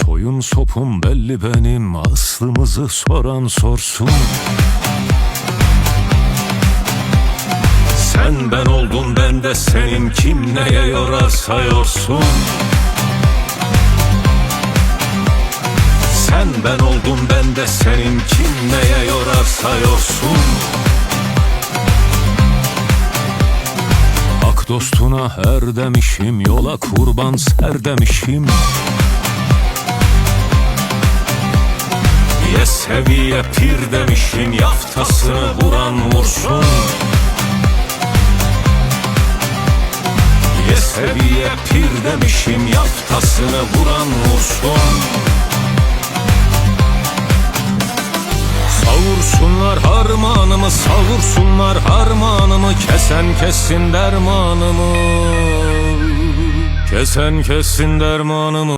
Soyun sopum belli benim, aslımızı soran sorsun. Sen ben oldum, ben de senin, kim neye yorarsa yorsun. Sen ben oldum, ben de senin, kim neye yorarsa yorsun. Hak dostuna er demişim, yola kurban ser demişim. Ye seviye pir demişim, yaftasını vuran vursun. Ye seviye pir demişim, yaftasını vuran vursun. Savursunlar harmanımı, savursunlar harmanımı, kesen kessin dermanımı, kesen kessin dermanımı.